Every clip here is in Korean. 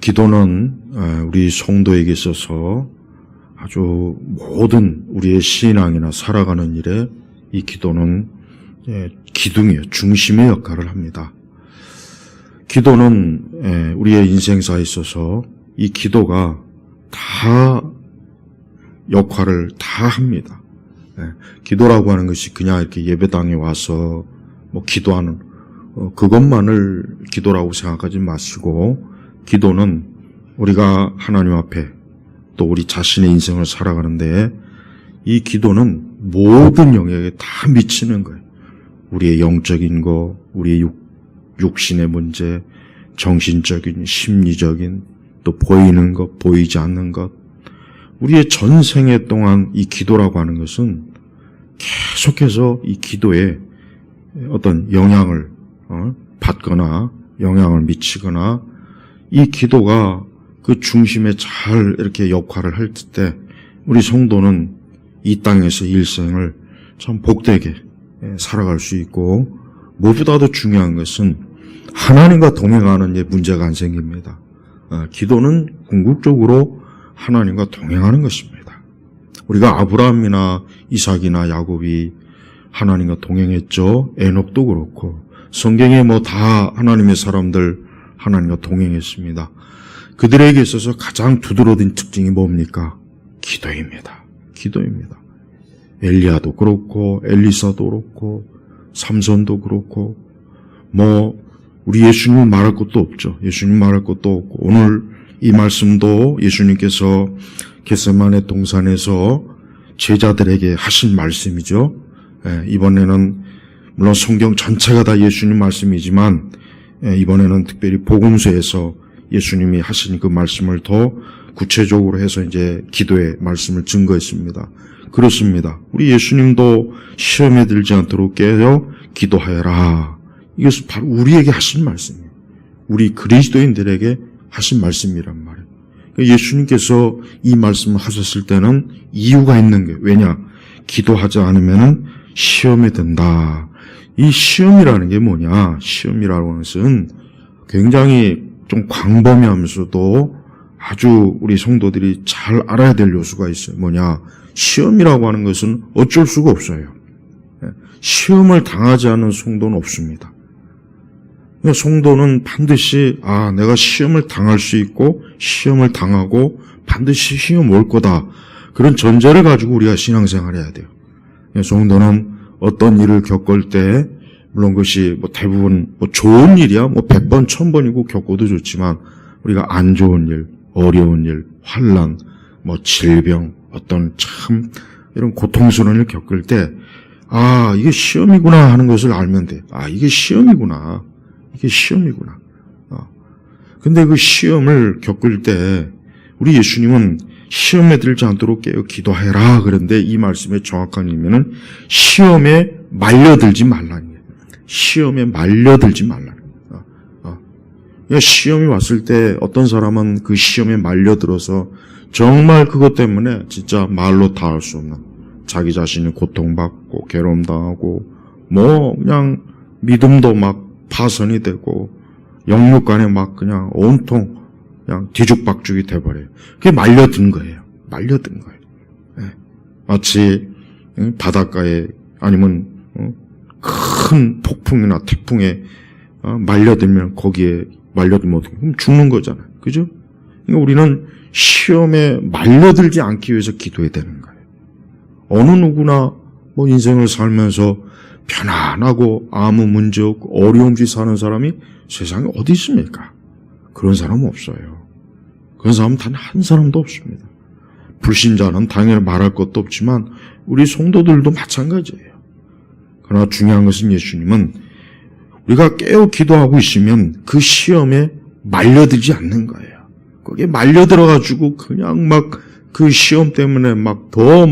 기도는 우리 성도에게 있어서 아주 모든 우리의 신앙이나 살아가는 일에 이 기도는 기둥이에요. 중심의 역할을 합니다. 기도는 우리의 인생사에 있어서 이 기도가 다 역할을 다 합니다. 기도라고 하는 것이 그냥 이렇게 예배당에 와서 기도하는 그것만을 기도라고 생각하지 마시고, 기도는 우리가 하나님 앞에 또 우리 자신의 인생을 살아가는데 이 기도는 모든 영역에 다 미치는 거예요. 우리의 영적인 거, 우리의 육신의 문제, 정신적인, 심리적인, 또 보이는 것, 보이지 않는 것, 우리의 전생애 동안 이 기도라고 하는 것은 계속해서 이 기도에 어떤 영향을 받거나 영향을 미치거나, 이 기도가 그 중심에 잘 이렇게 역할을 할 때 우리 성도는 이 땅에서 일생을 참 복되게 살아갈 수 있고, 무엇보다도 중요한 것은 하나님과 동행하는 문제가 안 생깁니다. 기도는 궁극적으로 하나님과 동행하는 것입니다. 우리가 아브라함이나 이삭이나 야곱이 하나님과 동행했죠. 에녹도 그렇고 성경에 다 하나님의 사람들 하나님과 동행했습니다. 그들에게 있어서 가장 두드러진 특징이 뭡니까? 기도입니다. 기도입니다. 엘리야도 그렇고 엘리사도 그렇고 삼손도 그렇고 우리 예수님 말할 것도 없죠. 예수님 말할 것도 없고, 오늘 이 말씀도 예수님께서 겟세마네 동산에서 제자들에게 하신 말씀이죠. 이번에는 물론 성경 전체가 다 예수님 말씀이지만 이번에는 특별히 복음서에서 예수님이 하신 그 말씀을 더 구체적으로 해서 이제 기도의 말씀을 증거했습니다. 그렇습니다. 우리 예수님도 시험에 들지 않도록 깨어 기도하여라. 이것은 바로 우리에게 하신 말씀이에요. 우리 그리스도인들에게 하신 말씀이란 말이에요. 예수님께서 이 말씀을 하셨을 때는 이유가 있는 거예요. 왜냐? 기도하지 않으면 시험에 든다. 이 시험이라는 게 뭐냐? 시험이라는 것은 굉장히 좀 광범위하면서도 아주 우리 성도들이 잘 알아야 될 요소가 있어요. 뭐냐? 시험이라고 하는 것은 어쩔 수가 없어요. 시험을 당하지 않는 성도는 없습니다. 성도는 반드시 내가 시험을 당할 수 있고 시험을 당하고 반드시 시험 올 거다, 그런 전제를 가지고 우리가 신앙생활을 해야 돼요. 성도는 어떤 일을 겪을 때 물론 그것이 대부분 좋은 일이야 100번 1000번이고 겪어도 좋지만, 우리가 안 좋은 일, 어려운 일, 환난, 질병, 어떤 참 이런 고통스러운 일을 겪을 때 이게 시험이구나 하는 것을 알면 돼. 이게 시험이구나. 이게 시험이구나. 근데 그 시험을 겪을 때 우리 예수님은 시험에 들지 않도록 깨어 기도해라 그런데, 이 말씀의 정확한 의미는 시험에 말려들지 말라는 거예요. 시험에 말려들지 말라는 거예요. 시험이 왔을 때 어떤 사람은 그 시험에 말려들어서 정말 그것 때문에 진짜 말로 다 할 수 없는, 자기 자신이 고통받고 괴로움당하고 그냥 믿음도 파선이 되고 영육간에 그냥 온통 그냥 뒤죽박죽이 돼버려요. 그게 말려든 거예요. 말려든 거예요. 마치 바닷가에 아니면 큰 폭풍이나 태풍에 말려들면, 거기에 말려들면 어떻게? 그럼 죽는 거잖아요. 그죠? 그러니까 우리는 시험에 말려들지 않기 위해서 기도해야 되는 거예요. 어느 누구나 인생을 살면서 편안하고 아무 문제 없고 어려움 없이 사는 사람이 세상에 어디 있습니까? 그런 사람은 없어요. 그런 사람은 단 한 사람도 없습니다. 불신자는 당연히 말할 것도 없지만 우리 성도들도 마찬가지예요. 그러나 중요한 것은 예수님은 우리가 깨어 기도하고 있으면 그 시험에 말려들지 않는 거예요. 거기에 말려들어가지고 그냥 그 시험 때문에 더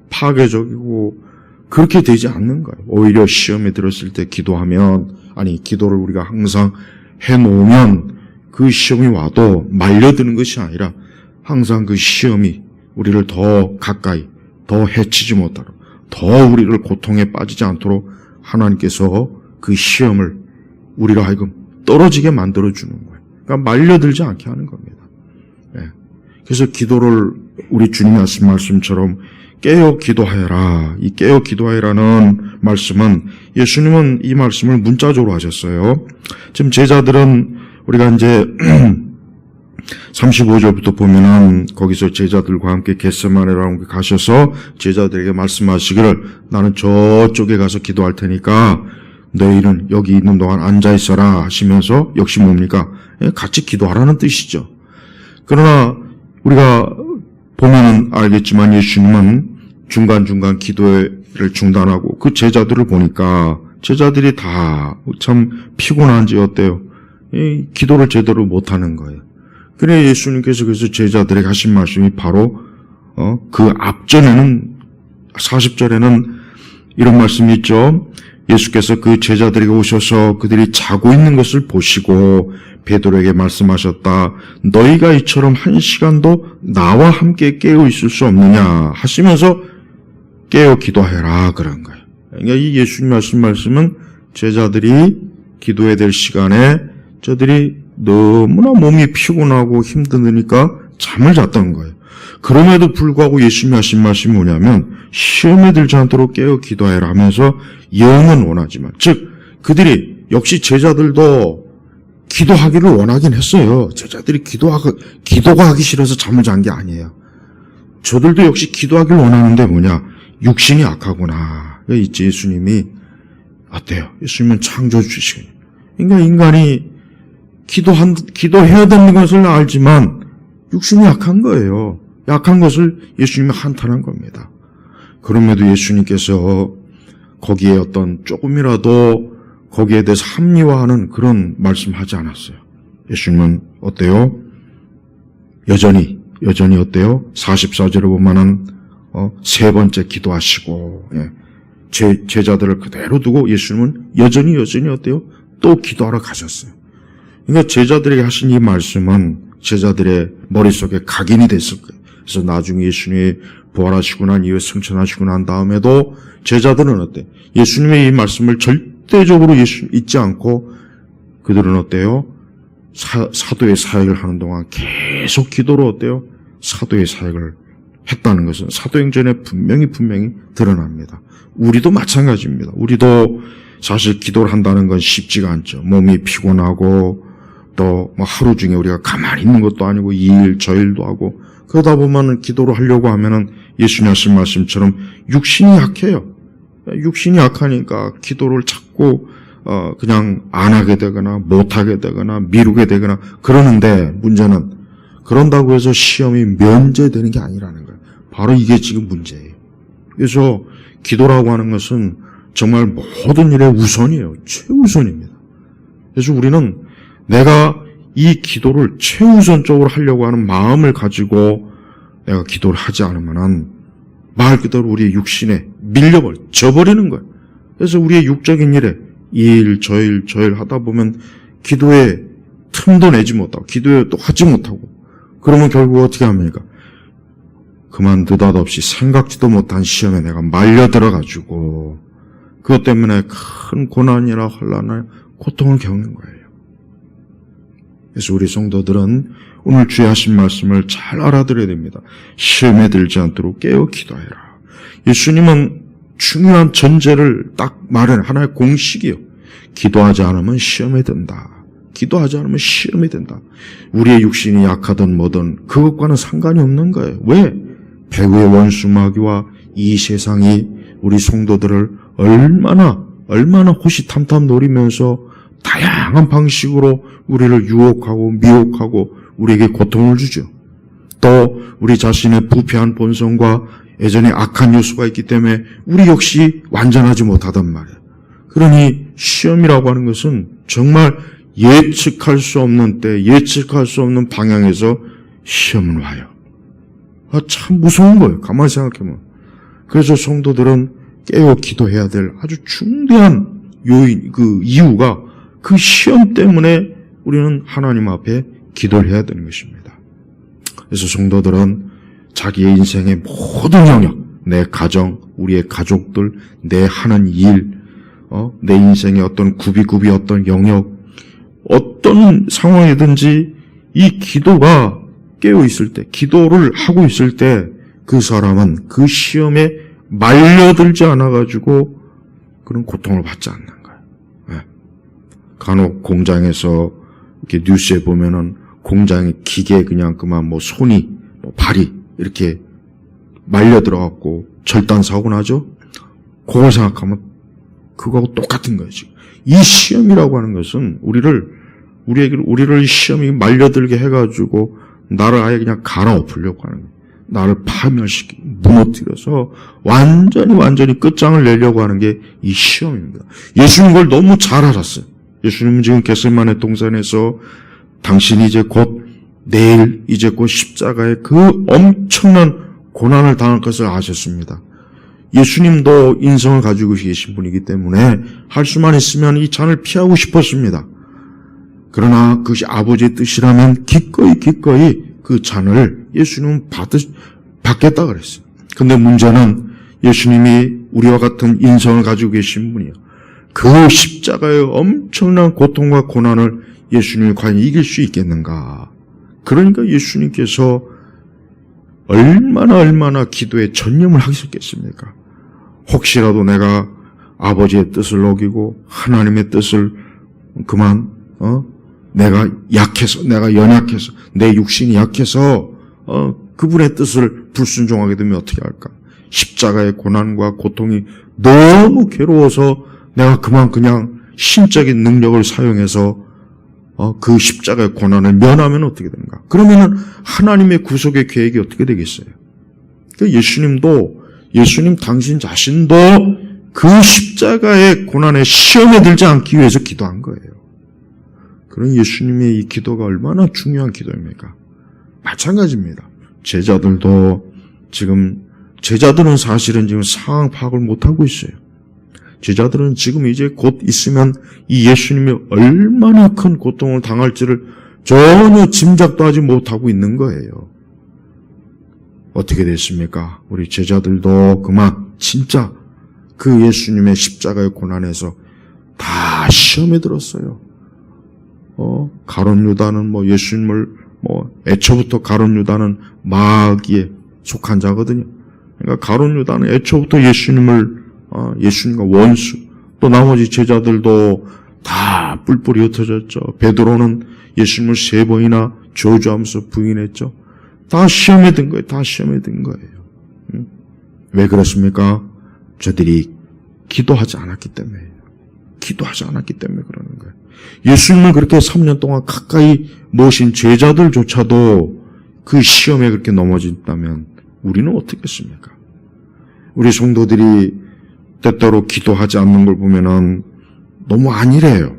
파괴적이고 그렇게 되지 않는 거예요. 오히려 시험에 들었을 때 기도를 우리가 항상 해놓으면 그 시험이 와도 말려드는 것이 아니라 항상 그 시험이 우리를 더 가까이, 더 해치지 못하도록, 더 우리를 고통에 빠지지 않도록 하나님께서 그 시험을 우리로 하여금 떨어지게 만들어주는 거예요. 그러니까 말려들지 않게 하는 겁니다. 예. 그래서 기도를 우리 주님이 하신 말씀처럼 깨어 기도하여라. 이 깨어 기도하여라는 말씀은 예수님은 이 말씀을 문자적으로 하셨어요. 지금 제자들은 우리가 이제 35절부터 보면은 거기서 제자들과 함께 겟세마네라는 곳에 가셔서 제자들에게 말씀하시기를 나는 저쪽에 가서 기도할 테니까 너희는 여기 있는 동안 앉아 있어라 하시면서 역시 뭡니까? 같이 기도하라는 뜻이죠. 그러나 우리가 보면은 알겠지만 예수님은 중간중간 기도를 중단하고 그 제자들을 보니까 제자들이 다 참 피곤한지 어때요? 기도를 제대로 못하는 거예요. 그래 예수님께서 그래서 제자들에게 하신 말씀이 바로 그 앞전에는 40절에는 이런 말씀이 있죠. 예수께서 그 제자들에게 오셔서 그들이 자고 있는 것을 보시고 베드로에게 말씀하셨다. 너희가 이처럼 한 시간도 나와 함께 깨어 있을 수 없느냐 하시면서 깨어 기도해라 그런 거예요. 그러니까 이 예수님 하신 말씀은 제자들이 기도해야 될 시간에 저들이 너무나 몸이 피곤하고 힘드니까 잠을 잤던 거예요. 그럼에도 불구하고 예수님이 하신 말씀이 뭐냐면 시험에 들지 않도록 깨어 기도해라 하면서 영은 원하지만 즉 그들이 역시 제자들도 기도하기를 원하긴 했어요. 제자들이 기도가 하기 싫어서 잠을 잔 게 아니에요. 저들도 역시 기도하기를 원하는데 뭐냐 육신이 약하구나. 있지 예수님이 어때요? 예수님은 창조주시거든요. 그러니까 인간이 기도해야 되는 것을 알지만 육신이 약한 거예요. 약한 것을 예수님이 한탄한 겁니다. 그럼에도 예수님께서 거기에 어떤 조금이라도 거기에 대해서 합리화하는 그런 말씀하지 않았어요. 예수님은 어때요? 여전히 어때요? 44절에 보면은 세 번째 기도하시고 제자들을 그대로 두고 예수님은 여전히 어때요? 또 기도하러 가셨어요. 그러니까 제자들에게 하신 이 말씀은 제자들의 머릿속에 각인이 됐을 거예요. 그래서 나중에 예수님이 부활하시고 난 이후에 승천하시고 난 다음에도 제자들은 어때? 예수님의 이 말씀을 절대적으로 잊지 않고 그들은 어때요? 사도의 사역을 하는 동안 계속 기도로 어때요? 사도의 사역을 했다는 것은 사도행전에 분명히 드러납니다. 우리도 마찬가지입니다. 우리도 사실 기도를 한다는 건 쉽지가 않죠. 몸이 피곤하고 또 뭐 하루 중에 우리가 가만히 있는 것도 아니고 이 일 저 일도 하고 그러다 보면은 기도를 하려고 하면은 예수님 하신 말씀처럼 육신이 약해요. 육신이 약하니까 기도를 자꾸 그냥 안 하게 되거나 못 하게 되거나 미루게 되거나 그러는데 문제는 그런다고 해서 시험이 면제되는 게 아니라는 거예요. 바로 이게 지금 문제예요. 그래서 기도라고 하는 것은 정말 모든 일의 우선이에요. 최우선입니다. 그래서 우리는 내가 이 기도를 최우선적으로 하려고 하는 마음을 가지고 내가 기도를 하지 않으면 말 그대로 우리의 육신에 져버리는 거예요. 그래서 우리의 육적인 일에 이 일 저 일 하다 보면 기도에 틈도 내지 못하고 기도에 또 하지 못하고 그러면 결국 어떻게 합니까? 그만 느닷없이 생각지도 못한 시험에 내가 말려 들어가지고 그것 때문에 큰 고난이나 혼란을 고통을 겪는 거예요. 그래서 우리 성도들은 오늘 주의 하신 말씀을 잘 알아들어야 됩니다. 시험에 들지 않도록 깨어 기도해라. 예수님은 중요한 전제를 딱 말하는 하나의 공식이요. 기도하지 않으면 시험에 든다. 기도하지 않으면 시험이 된다. 우리의 육신이 약하든 뭐든 그것과는 상관이 없는 거예요. 왜? 배후의 원수 마귀와 이 세상이 우리 성도들을 얼마나 호시탐탐 노리면서 다양한 방식으로 우리를 유혹하고 미혹하고 우리에게 고통을 주죠. 또 우리 자신의 부패한 본성과 예전에 악한 요소가 있기 때문에 우리 역시 완전하지 못하단 말이에요. 그러니 시험이라고 하는 것은 정말 예측할 수 없는 때, 예측할 수 없는 방향에서 시험은 와요. 참 무서운 거예요. 가만히 생각해보면. 그래서 성도들은 깨어 기도해야 될 아주 중대한 이유가 그 시험 때문에 우리는 하나님 앞에 기도를 해야 되는 것입니다. 그래서 성도들은 자기의 인생의 모든 영역, 내 가정, 우리의 가족들, 내 하는 일, 내 인생의 어떤 구비구비 어떤 영역, 어떤 상황이든지 이 기도가 깨어 있을 때, 기도를 하고 있을 때 그 사람은 그 시험에 말려들지 않아가지고 그런 고통을 받지 않는 거예요. 네. 간혹 공장에서 이렇게 뉴스에 보면은 공장의 기계 그냥 그만 뭐 손이, 뭐 발이 이렇게 말려 들어갖고 절단 사고 나죠? 그걸 생각하면 그거하고 똑같은 거예요, 지금. 이 시험이라고 하는 것은 우리를 시험이 말려들게 해가지고 나를 아예 그냥 갈아엎으려고 하는 거예요. 나를 파멸시키고 무너뜨려서 완전히 끝장을 내려고 하는 게 이 시험입니다. 예수님 그걸 너무 잘 알았어요. 예수님은 지금 겟세마네 동산에서 당신이 이제 곧 내일 이제 곧 십자가에 그 엄청난 고난을 당할 것을 아셨습니다. 예수님도 인성을 가지고 계신 분이기 때문에 할 수만 있으면 이 잔을 피하고 싶었습니다. 그러나 그것이 아버지의 뜻이라면 기꺼이 그 잔을 예수님은 받겠다 그랬어요. 근데 문제는 예수님이 우리와 같은 인성을 가지고 계신 분이에요. 그 십자가의 엄청난 고통과 고난을 예수님이 과연 이길 수 있겠는가? 그러니까 예수님께서 얼마나 기도에 전념을 하셨겠습니까? 혹시라도 내가 아버지의 뜻을 어기고 하나님의 뜻을 내가 약해서, 내가 연약해서, 내 육신이 약해서 그분의 뜻을 불순종하게 되면 어떻게 할까? 십자가의 고난과 고통이 너무 괴로워서 내가 그냥 신적인 능력을 사용해서 그 십자가의 고난을 면하면 어떻게 되는가? 그러면은 하나님의 구속의 계획이 어떻게 되겠어요? 예수님 당신 자신도 그 십자가의 고난의 시험에 들지 않기 위해서 기도한 거예요. 그런 예수님의 이 기도가 얼마나 중요한 기도입니까? 마찬가지입니다. 제자들은 사실은 지금 상황 파악을 못하고 있어요. 제자들은 지금 이제 곧 있으면 이 예수님이 얼마나 큰 고통을 당할지를 전혀 짐작도 하지 못하고 있는 거예요. 어떻게 됐습니까? 우리 제자들도 진짜 그 예수님의 십자가의 고난에서 다 시험에 들었어요. 가룟 유다는 예수님을 애초부터 가룟 유다는 마귀에 속한 자거든요. 그러니까 가룟 유다는 애초부터 예수님과 원수, 또 나머지 제자들도 다 뿔뿔이 흩어졌죠. 베드로는 예수님을 3번이나 저주하면서 부인했죠. 다 시험에 든 거예요. 왜 그렇습니까? 저들이 기도하지 않았기 때문에요. 기도하지 않았기 때문에 그러는 거예요. 예수님을 그렇게 3년 동안 가까이 모신 제자들조차도 그 시험에 그렇게 넘어진다면 우리는 어떻겠습니까? 우리 성도들이 때때로 기도하지 않는 걸 보면은 너무 안일해요.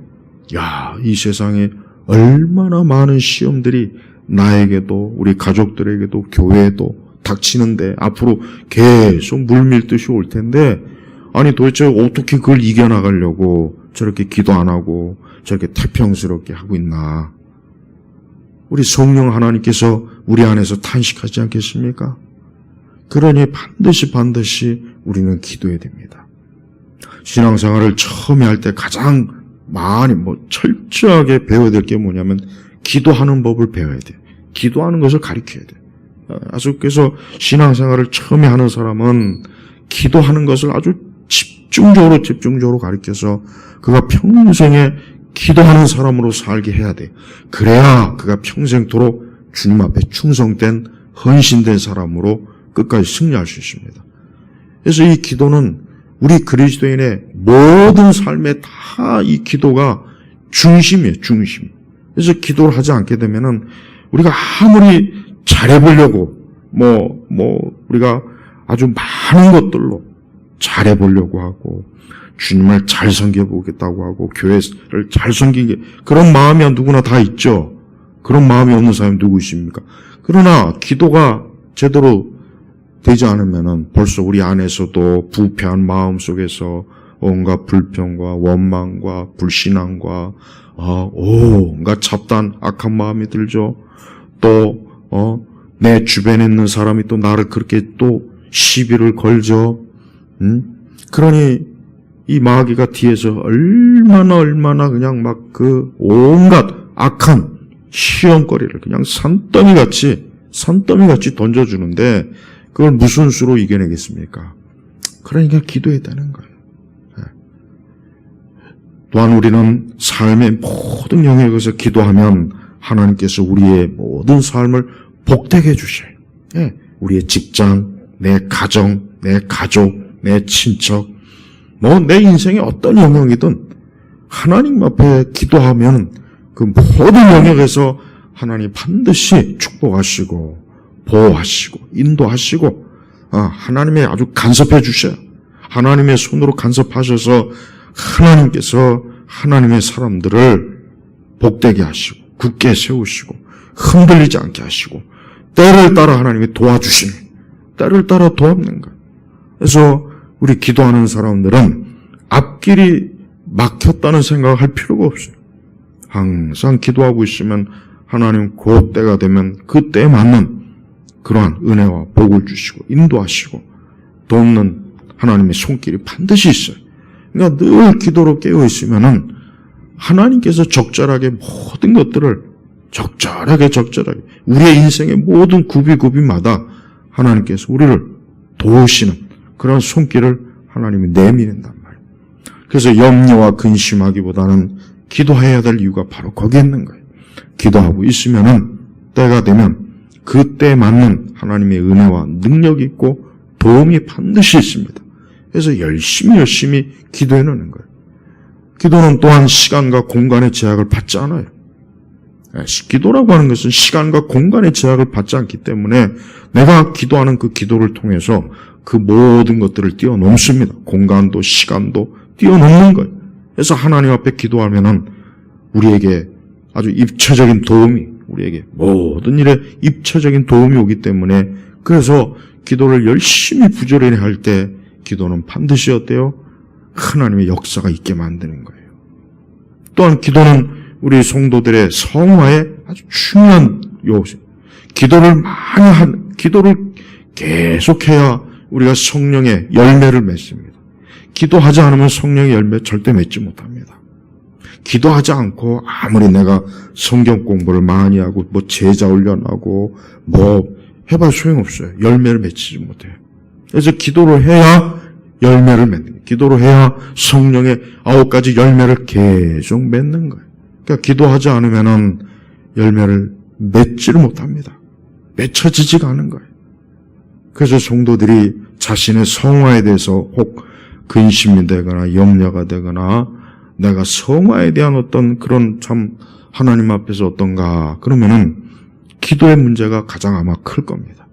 이 세상에 얼마나 많은 시험들이 나에게도 우리 가족들에게도 교회에도 닥치는데 앞으로 계속 물밀듯이 올 텐데 도대체 어떻게 그걸 이겨나가려고 저렇게 기도 안 하고 저렇게 태평스럽게 하고 있나? 우리 성령 하나님께서 우리 안에서 탄식하지 않겠습니까? 그러니 반드시 우리는 기도해야 됩니다. 신앙생활을 처음에 할 때 가장 많이 철저하게 배워야 될 게 뭐냐면 기도하는 법을 배워야 돼요. 기도하는 것을 가르쳐야 돼요. 그래서 신앙생활을 처음에 하는 사람은 기도하는 것을 아주 집중적으로 가르쳐서 그가 평생에 기도하는 사람으로 살게 해야 돼. 그래야 그가 평생토록 주님 앞에 충성된 헌신된 사람으로 끝까지 승리할 수 있습니다. 그래서 이 기도는 우리 그리스도인의 모든 삶에 다 이 기도가 중심이에요. 중심. 그래서 기도를 하지 않게 되면은 우리가 아무리 잘해보려고 우리가 아주 많은 것들로 잘해보려고 하고 주님을 잘 섬겨보겠다고 하고 교회를 잘 섬기게 그런 마음이 누구나 다 있죠. 그런 마음이 없는 사람이 누구 있습니까? 그러나 기도가 제대로 되지 않으면은 벌써 우리 안에서도 부패한 마음 속에서 온갖 불평과 원망과 불신앙과 온갖 잡다한 악한 마음이 들죠. 또 내 주변에 있는 사람이 또 나를 그렇게 또 시비를 걸죠. 그러니 이 마귀가 뒤에서 얼마나 그냥 막 그 온갖 악한 시험거리를 그냥 산더미같이 던져주는데 그걸 무슨 수로 이겨내겠습니까? 그러니까 기도해야 되는 거예요. 또한 우리는 삶의 모든 영역에서 기도하면 하나님께서 우리의 모든 삶을 복되게 해주셔요. 우리의 직장, 내 가정, 내 가족, 내 친척, 내 인생의 어떤 영역이든 하나님 앞에 기도하면 그 모든 영역에서 하나님 반드시 축복하시고 보호하시고 인도하시고 하나님의 아주 간섭해 주셔요. 하나님의 손으로 간섭하셔서 하나님께서 하나님의 사람들을 복되게 하시고 굳게 세우시고 흔들리지 않게 하시고 때를 따라 하나님이 도와주시는 때를 따라 도와주는 거예요. 그래서 우리 기도하는 사람들은 앞길이 막혔다는 생각을 할 필요가 없어요. 항상 기도하고 있으면 하나님 그 때가 되면 그 때에 맞는 그러한 은혜와 복을 주시고 인도하시고 돕는 하나님의 손길이 반드시 있어요. 그러니까 늘 기도로 깨어있으면은 하나님께서 적절하게 모든 것들을 적절하게 우리의 인생의 모든 구비마다 하나님께서 우리를 도우시는 그런 손길을 하나님이 내미는단 말이에요. 그래서 염려와 근심하기보다는 기도해야 될 이유가 바로 거기에 있는 거예요. 기도하고 있으면은 때가 되면 그때에 맞는 하나님의 은혜와 능력이 있고 도움이 반드시 있습니다. 그래서 열심히 기도해 놓는 거예요. 기도는 또한 시간과 공간의 제약을 받지 않아요. 기도라고 하는 것은 시간과 공간의 제약을 받지 않기 때문에 내가 기도하는 그 기도를 통해서 그 모든 것들을 뛰어넘습니다. 공간도 시간도 뛰어넘는 거예요. 그래서 하나님 앞에 기도하면은 우리에게 아주 입체적인 도움이 우리에게 모든 일에 입체적인 도움이 오기 때문에 그래서 기도를 열심히 부지런히 할 때 기도는 반드시 어때요? 하나님의 역사가 있게 만드는 거예요. 또한 기도는 우리 성도들의 성화에 아주 중요한 요소. 기도를 계속해야 우리가 성령의 열매를 맺습니다. 기도하지 않으면 성령의 열매 절대 맺지 못합니다. 기도하지 않고 아무리 내가 성경 공부를 많이 하고 제자 훈련하고 해봐 소용없어요. 열매를 맺지 못해요. 그래서 기도를 해야 열매를 맺는 거예요. 기도를 해야 성령의 9가지 열매를 계속 맺는 거예요. 그러니까 기도하지 않으면은 열매를 맺지를 못합니다. 맺혀지지가 않은 거예요. 그래서 성도들이 자신의 성화에 대해서 혹 근심이 되거나 염려가 되거나 내가 성화에 대한 어떤 그런 참 하나님 앞에서 어떤가 그러면은 기도의 문제가 가장 아마 클 겁니다.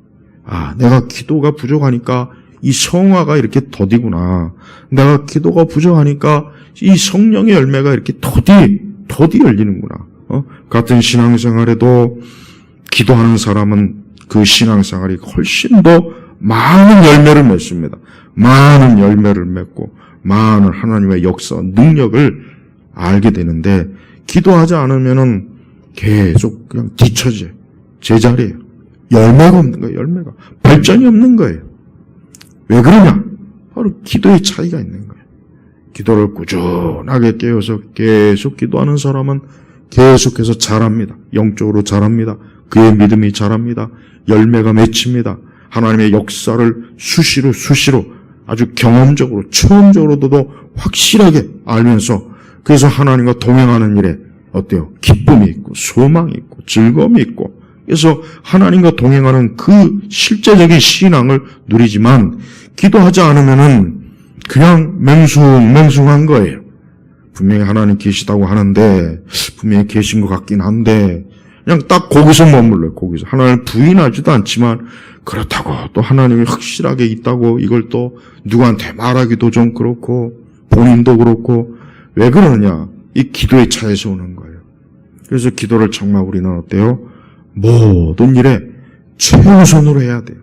내가 기도가 부족하니까 이 성화가 이렇게 더디구나. 내가 기도가 부족하니까 이 성령의 열매가 이렇게 더디 열리는구나. 같은 신앙생활에도 기도하는 사람은 그 신앙생활이 훨씬 더 많은 열매를 맺습니다. 많은 열매를 맺고 많은 하나님의 역사, 능력을 알게 되는데 기도하지 않으면은 계속 그냥 뒤처져요. 제자리예요. 열매가 없는 거예요. 열매가. 발전이 없는 거예요. 왜 그러냐? 바로 기도의 차이가 있는 거예요. 기도를 꾸준하게 깨워서 계속 기도하는 사람은 계속해서 자랍니다. 영적으로 자랍니다. 그의 믿음이 자랍니다. 열매가 맺힙니다. 하나님의 역사를 수시로 아주 경험적으로 체험적으로도 확실하게 알면서 그래서 하나님과 동행하는 일에 어때요? 기쁨이 있고 소망이 있고 즐거움이 있고 그래서 하나님과 동행하는 그 실제적인 신앙을 누리지만 기도하지 않으면은 그냥 맹숭한 거예요. 분명히 하나님 계시다고 하는데 분명히 계신 것 같긴 한데 그냥 딱 거기서 머물러요. 거기서 하나님을 부인하지도 않지만 그렇다고 또 하나님이 확실하게 있다고 이걸 또 누구한테 말하기도 좀 그렇고 본인도 그렇고 왜 그러느냐? 이 기도의 차에서 오는 거예요. 그래서 기도를 정말 우리는 어때요? 모든 일에 최우선으로 해야 돼요.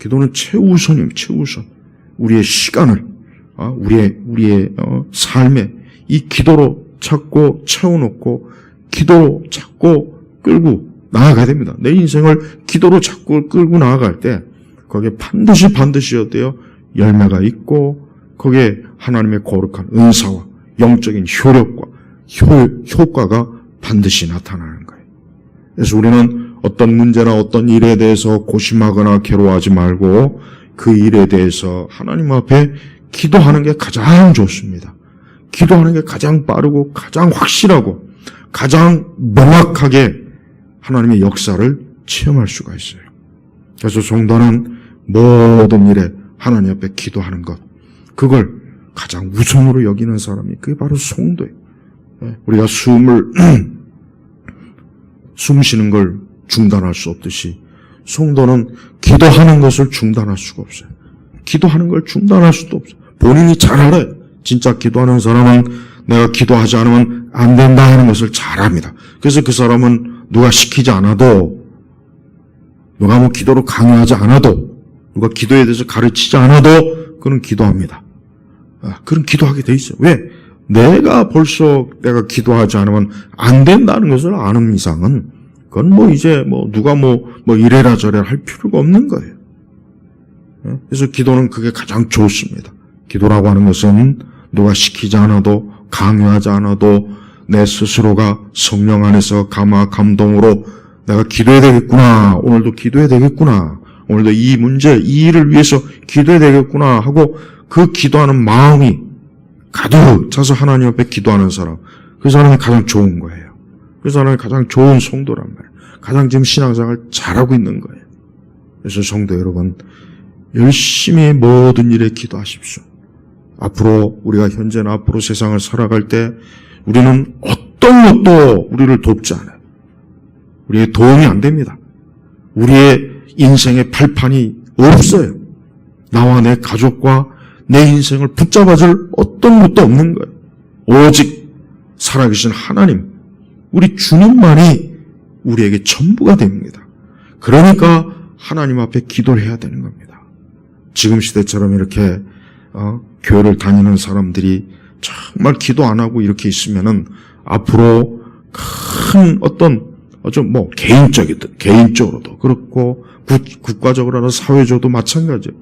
기도는 최우선이에요. 최우선. 우리의 시간을 우리의 삶에 이 기도로 찾고 채워놓고 기도로 찾고 끌고 나아가야 됩니다. 내 인생을 기도로 찾고 끌고 나아갈 때 거기에 반드시 어때요? 열매가 있고 거기에 하나님의 거룩한 은사와 영적인 효력과 효과가 반드시 나타나는 거예요. 그래서 우리는 어떤 문제나 어떤 일에 대해서 고심하거나 괴로워하지 말고 그 일에 대해서 하나님 앞에 기도하는 게 가장 좋습니다. 기도하는 게 가장 빠르고 가장 확실하고 가장 명확하게 하나님의 역사를 체험할 수가 있어요. 그래서 성도는 모든 일에 하나님 앞에 기도하는 것, 그걸 가장 우선으로 여기는 사람이 그게 바로 성도예요. 우리가 숨 쉬는 걸 중단할 수 없듯이 성도는 기도하는 것을 중단할 수가 없어요. 기도하는 걸 중단할 수도 없어요. 본인이 잘 알아요. 진짜 기도하는 사람은 내가 기도하지 않으면 안 된다 하는 것을 잘 압니다. 그래서 그 사람은 누가 시키지 않아도, 누가 뭐 기도로 강요하지 않아도, 누가 기도에 대해서 가르치지 않아도 그는 기도합니다. 그는 기도하게 돼 있어요. 왜? 내가 기도하지 않으면 안 된다는 것을 아는 이상은 그건 누가 이래라 저래라 할 필요가 없는 거예요. 그래서 기도는 그게 가장 좋습니다. 기도라고 하는 것은 누가 시키지 않아도, 강요하지 않아도 내 스스로가 성령 안에서 감화 감동으로 내가 기도해야 되겠구나, 오늘도 기도해야 되겠구나, 오늘도 이 문제, 이 일을 위해서 기도해야 되겠구나 하고 그 기도하는 마음이 가득 차서 하나님 앞에 기도하는 사람, 그 사람이 가장 좋은 거예요. 그 사람이 가장 좋은 성도란 말이에요. 가장 지금 신앙생활 잘하고 있는 거예요. 그래서 성도 여러분, 열심히 모든 일에 기도하십시오. 앞으로 우리가 현재나 앞으로 세상을 살아갈 때 우리는 어떤 것도 우리를 돕지 않아요. 우리의 도움이 안 됩니다. 우리의 인생의 발판이 없어요. 나와 내 가족과 내 인생을 붙잡아줄 어떤 것도 없는 거예요. 오직 살아계신 하나님, 우리 주님만이 우리에게 전부가 됩니다. 그러니까 하나님 앞에 기도를 해야 되는 겁니다. 지금 시대처럼 이렇게 교회를 다니는 사람들이 정말 기도 안 하고 이렇게 있으면은 앞으로 큰 개인적으로도 그렇고 국가적으로나 사회적으로도 마찬가지예요.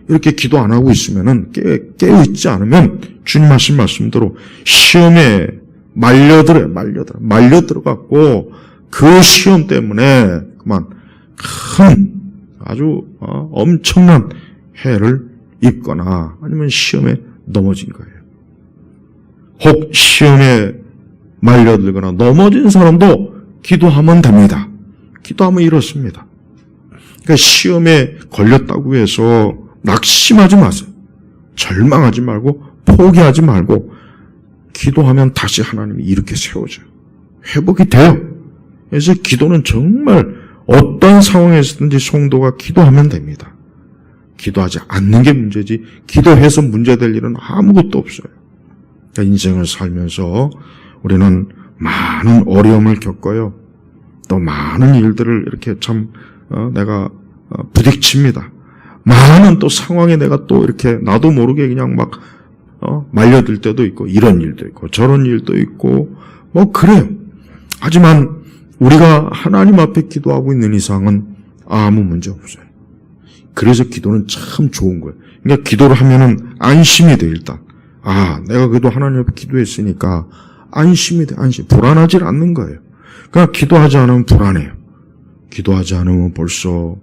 이렇게 기도 안 하고 있으면은 깨어있지 않으면 주님 하신 말씀대로 시험에 말려들어갖고 그 시험 때문에 그만 큰 아주 엄청난 해를 입거나 아니면 시험에 넘어진 거예요. 혹 시험에 말려들거나 넘어진 사람도 기도하면 됩니다. 기도하면 이렇습니다. 그러니까 시험에 걸렸다고 해서 낙심하지 마세요. 절망하지 말고 포기하지 말고 기도하면 다시 하나님이 이렇게 세워져요. 회복이 돼요. 그래서 기도는 정말 어떤 상황에서든지 성도가 기도하면 됩니다. 기도하지 않는 게 문제지 기도해서 문제될 일은 아무것도 없어요. 그러니까 인생을 살면서 우리는 많은 어려움을 겪어요. 또 많은 일들을 이렇게 내가 부딪힙니다. 많은 또 상황에 내가 또 이렇게 나도 모르게 그냥 말려들 때도 있고 이런 일도 있고 저런 일도 있고 그래요. 하지만 우리가 하나님 앞에 기도하고 있는 이상은 아무 문제 없어요. 그래서 기도는 참 좋은 거예요. 그러니까 기도를 하면은 안심이 돼 일단. 내가 그래도 하나님 앞에 기도했으니까 안심이 돼. 불안하지 않는 거예요. 그러니까 기도하지 않으면 불안해요. 기도하지 않으면 벌써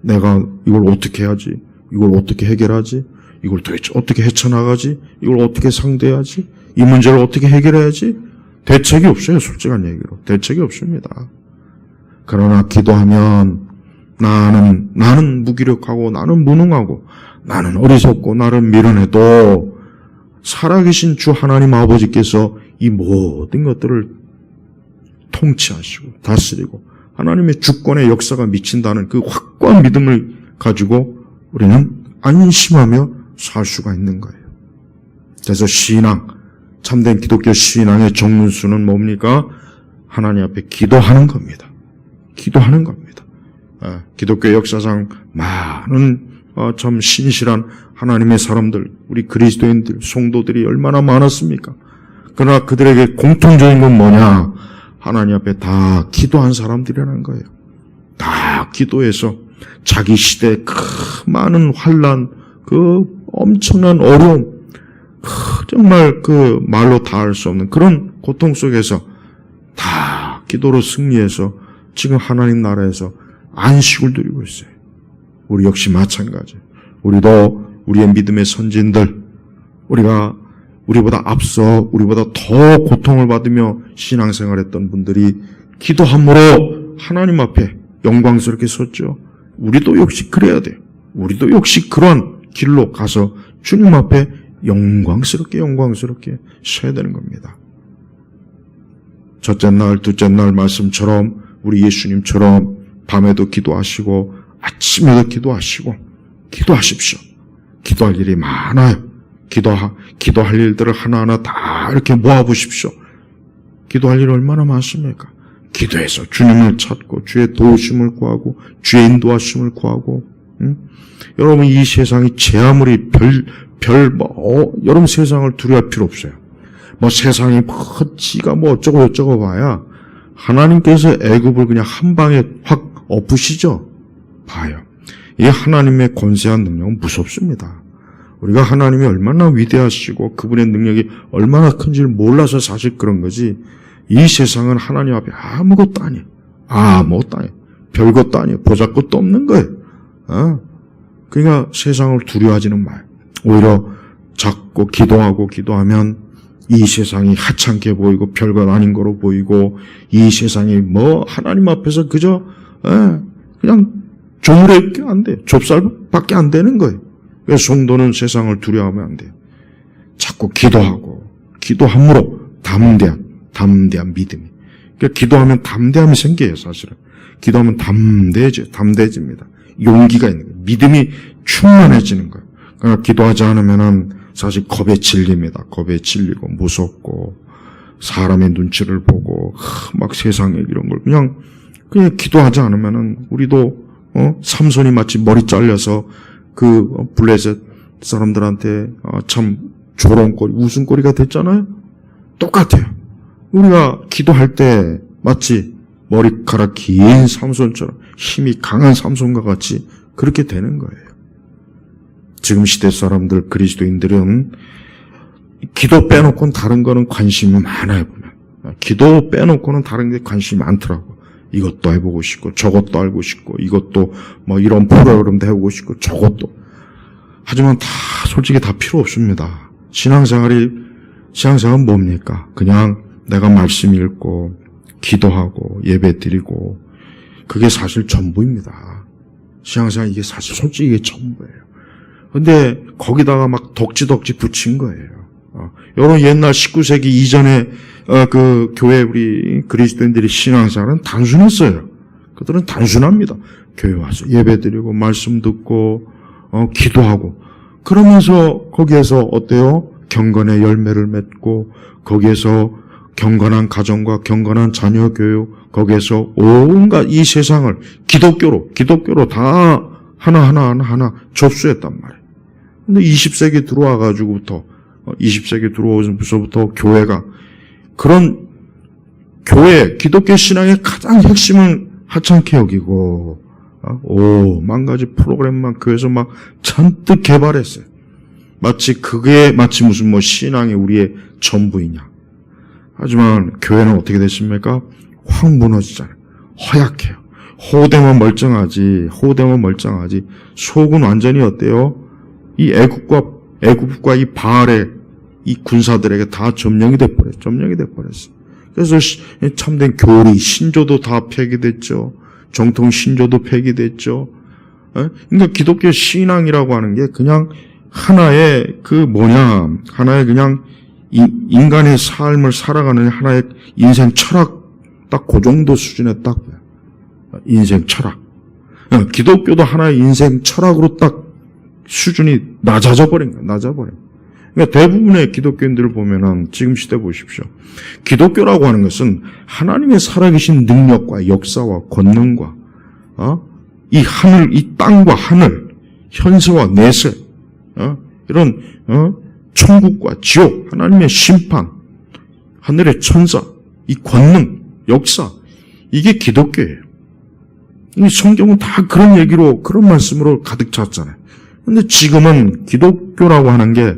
내가 이걸 어떻게 해야지? 이걸 어떻게 해결하지? 이걸 도대체 어떻게 헤쳐나가지? 이걸 어떻게 상대하지? 이 문제를 어떻게 해결해야지? 대책이 없어요. 솔직한 얘기로. 대책이 없습니다. 그러나 기도하면 나는 무기력하고 나는 무능하고 나는 어리석고 나를 미련해도 살아계신 주 하나님 아버지께서 이 모든 것들을 통치하시고 다스리고 하나님의 주권의 역사가 미친다는 그 확고한 믿음을 가지고 우리는 안심하며 살 수가 있는 거예요. 그래서 참된 기독교 신앙의 정문수는 뭡니까? 하나님 앞에 기도하는 겁니다. 기도하는 겁니다. 기독교 역사상 많은 참 신실한 하나님의 사람들, 우리 그리스도인들, 성도들이 얼마나 많았습니까? 그러나 그들에게 공통적인 건 뭐냐? 하나님 앞에 다 기도한 사람들이라는 거예요. 다 기도해서 자기 시대의 큰 많은 환난, 엄청난 어려움, 정말 그 말로 다 할 수 없는 그런 고통 속에서 다 기도로 승리해서 지금 하나님 나라에서 안식을 누리고 있어요. 우리 역시 마찬가지. 우리도 우리의 믿음의 선진들, 우리보다 앞서 우리보다 더 고통을 받으며 신앙생활했던 분들이 기도함으로 하나님 앞에 영광스럽게 섰죠. 우리도 역시 그래야 돼요. 우리도 역시 그런 길로 가서 주님 앞에 영광스럽게 서야 되는 겁니다. 첫째 날, 둘째 날 말씀처럼 우리 예수님처럼 밤에도 기도하시고 아침에도 기도하십시오. 기도할 일이 많아요. 기도할 일들을 하나하나 다 이렇게 모아보십시오. 기도할 일이 얼마나 많습니까? 기도해서 주님을 찾고 주의 도우심을 구하고 주의 인도하심을 구하고, 여러분 이 세상이 제 아무리 여러분 세상을 두려워할 필요 없어요. 세상이 지가 어쩌고 봐야 하나님께서 애굽을 그냥 한 방에 확 엎으시죠. 봐요. 이 하나님의 권세한 능력은 무섭습니다. 우리가 하나님이 얼마나 위대하시고 그분의 능력이 얼마나 큰지를 몰라서 사실 그런 거지, 이 세상은 하나님 앞에 아무것도 아니에요. 별것도 아니에요. 보잘것도 없는 거예요. 그러니까 세상을 두려워하지는 마요. 오히려 자꾸 기도하면 이 세상이 하찮게 보이고 별것 아닌 거로 보이고, 이 세상이 하나님 앞에서 그저 그냥 조물밖에 안 돼요. 좁쌀밖에 안 되는 거예요. 그래서 성도는 세상을 두려워하면 안 돼요. 자꾸 기도함으로 담대한 믿음이. 그러니까 기도하면 담대함이 생겨요, 사실은. 기도하면 담대해집니다. 용기가 있는 거예요. 믿음이 충만해지는 거예요. 그러니까 기도하지 않으면은 사실 겁에 질립니다. 겁에 질리고 무섭고 사람의 눈치를 보고 막 세상에 이런 걸 그냥 기도하지 않으면은 우리도 삼손이 마치 머리 잘려서 그 블레셋 사람들한테 참 조롱거리, 웃음거리가 됐잖아요. 똑같아요. 우리가 기도할 때 마치 머리카락 긴 삼손처럼 힘이 강한 삼손과 같이 그렇게 되는 거예요. 지금 시대 사람들, 그리스도인들은 기도 빼놓고는 다른 거는 관심이 많아요, 보면. 기도 빼놓고는 다른 게 관심이 많더라고. 이것도 해보고 싶고, 저것도 알고 싶고, 이것도 이런 프로그램도 해보고 싶고, 저것도. 하지만 솔직히 다 필요 없습니다. 신앙생활은 뭡니까? 그냥 내가 말씀 읽고, 기도하고, 예배 드리고, 그게 사실 전부입니다. 신앙생활 이게 사실 솔직히 이게 전부예요. 근데 거기다가 막 덕지 붙인 거예요. 여러분 옛날 19세기 이전에 그 교회 우리 그리스도인들이 신앙생활은 단순했어요. 그들은 단순합니다. 교회 와서 예배드리고 말씀 듣고 기도하고 그러면서 거기에서 어때요? 경건의 열매를 맺고 거기에서 경건한 가정과 경건한 자녀 교육, 거기에서 온갖 이 세상을 기독교로 다 하나 접수했단 말이에요. 근데 20세기 들어와가지고부터 20세기 들어오면서부터 교회가 그런 기독교 신앙의 가장 핵심을 하찮게 여기고 만 가지 프로그램만 교회에서 막 잔뜩 개발했어요. 마치 무슨 신앙이 우리의 전부이냐. 하지만 교회는 어떻게 됐습니까? 확 무너지잖아요. 허약해요. 호되면 멀쩡하지. 속은 완전히 어때요? 이 애굽과 이 바알의 이 군사들에게 다 점령이 돼버렸어. 그래서 참된 교리, 신조도 다 폐기됐죠. 정통 신조도 폐기됐죠. 그러니까 기독교 신앙이라고 하는 게 그냥 하나의 그냥 인간의 삶을 살아가는 하나의 인생 철학, 딱 그 정도 수준의 딱 인생 철학. 기독교도 하나의 인생 철학으로 딱 수준이 낮아져 버린 거예요. 그러니까 대부분의 기독교인들을 보면은 지금 시대 보십시오. 기독교라고 하는 것은 하나님의 살아계신 능력과 역사와 권능과 이 하늘, 이 땅과 하늘, 현세와 내세, 이런 천국과 지옥, 하나님의 심판, 하늘의 천사, 이 권능, 역사, 이게 기독교예요. 이 성경은 다 그런 얘기로, 그런 말씀으로 가득 찼잖아요. 근데 지금은 기독교라고 하는 게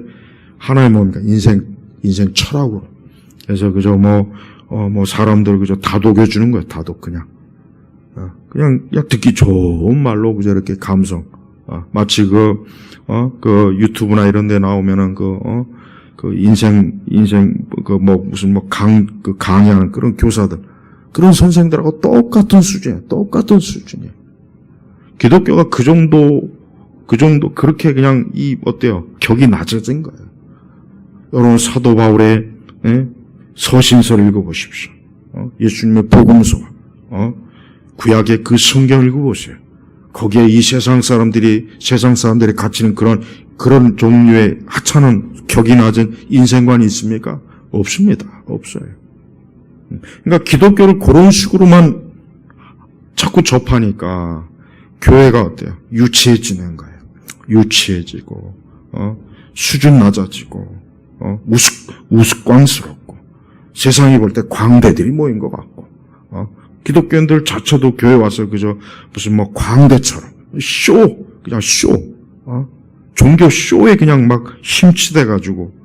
하나의 뭡니까? 인생 철학으로. 그래서 그저 사람들 그저 다독여주는 거예요. 다독 그냥. 그냥 듣기 좋은 말로 그저 이렇게 감성. 마치 그 유튜브나 이런 데 나오면은 무슨 강의하는 그런 교사들. 그런 선생들하고 똑같은 수준이에요. 기독교가 그 정도, 그렇게 그냥 어때요? 격이 낮아진 거예요. 여러분, 사도 바울의, 서신서를 읽어보십시오. 예수님의 복음서, 구약의 그 성경 읽어보세요. 거기에 이 세상 사람들이 갇히는 그런 종류의 하찮은 격이 낮은 인생관이 있습니까? 없습니다. 없어요. 그러니까 기독교를 그런 식으로만 자꾸 접하니까 교회가 어때요? 유치해지는 거예요. 유치해지고, 수준 낮아지고, 우스꽝스럽고, 세상이 볼 때 광대들이 모인 것 같고, 기독교인들 자체도 교회 와서 그저 무슨 광대처럼, 그냥 쇼, 종교 쇼에 그냥 막 심취돼가지고,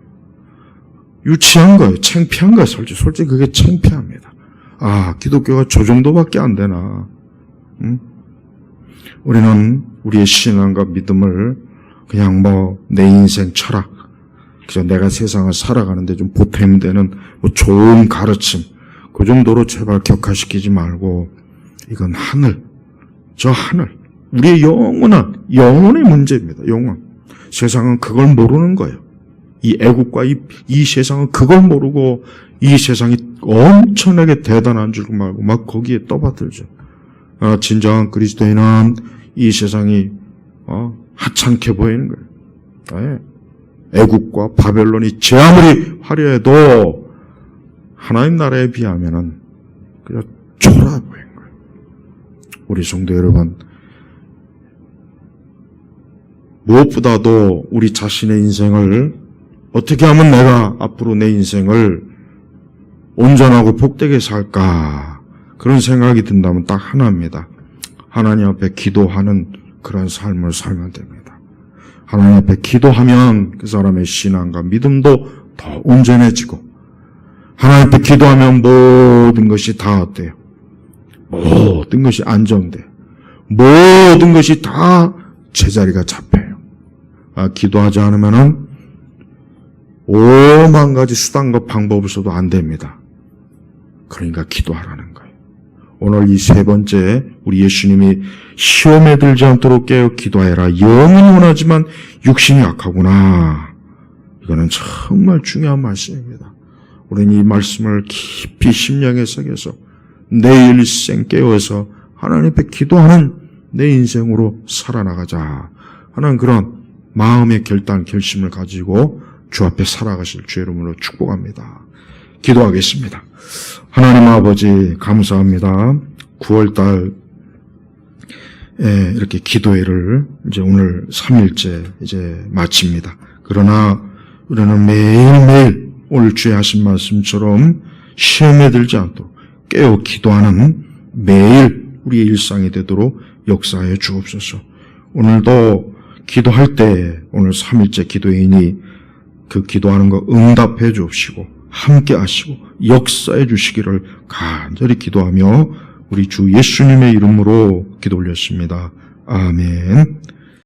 유치한 거예요. 창피한 거예요. 솔직히 그게 창피합니다. 기독교가 저 정도밖에 안 되나. 우리는 우리의 신앙과 믿음을 그냥 내 인생 철학, 그저 내가 세상을 살아가는데 좀 보탬되는 좋은 가르침, 그 정도로 제발 격화시키지 말고, 이건 저 하늘, 우리의 영혼의 문제입니다. 영혼. 세상은 그걸 모르는 거예요. 이 애국과 이 세상은 그걸 모르고 이 세상이 엄청나게 대단한 줄 말고 막 거기에 떠받들죠. 진정한 그리스도인은 이 세상이 하찮게 보이는 거예요. 애국과 바벨론이 제 아무리 화려해도 하나님 나라에 비하면은 그냥 초라해 보이는 거예요. 우리 성도 여러분, 무엇보다도 우리 자신의 인생을 어떻게 하면 내가 앞으로 내 인생을 온전하고 복되게 살까, 그런 생각이 든다면 딱 하나입니다. 하나님 앞에 기도하는 그런 삶을 살면 됩니다. 하나님 앞에 기도하면 그 사람의 신앙과 믿음도 더 온전해지고, 하나님 앞에 기도하면 모든 것이 다 어때요? 모든 것이 안정돼요. 모든 것이 다 제자리가 잡혀요. 기도하지 않으면은 오만 가지 수단과 방법을 써도 안 됩니다. 그러니까 기도하라는 거예요. 오늘 이 세 번째, 우리 예수님이 시험에 들지 않도록 깨어 기도하라. 영은 원하지만 육신이 약하구나. 이거는 정말 중요한 말씀입니다. 우리는 이 말씀을 깊이 심령에 새겨서 내 일생 깨어서 하나님 앞에 기도하는 내 인생으로 살아나가자 하는 그런 마음의 결심을 가지고 주 앞에 살아가실 주의 이름으로 축복합니다. 기도하겠습니다. 하나님 아버지, 감사합니다. 9월달 이렇게 기도회를 이제 오늘 3일째 이제 마칩니다. 그러나 우리는 매일매일 오늘 주의 하신 말씀처럼 시험에 들지 않도록 깨어 기도하는 매일 우리의 일상이 되도록 역사해 주옵소서. 오늘도 기도할 때 오늘 3일째 기도회이니 그 기도하는 거 응답해 주옵시고 함께 하시고 역사해 주시기를 간절히 기도하며 우리 주 예수님의 이름으로 기도 올렸습니다. 아멘.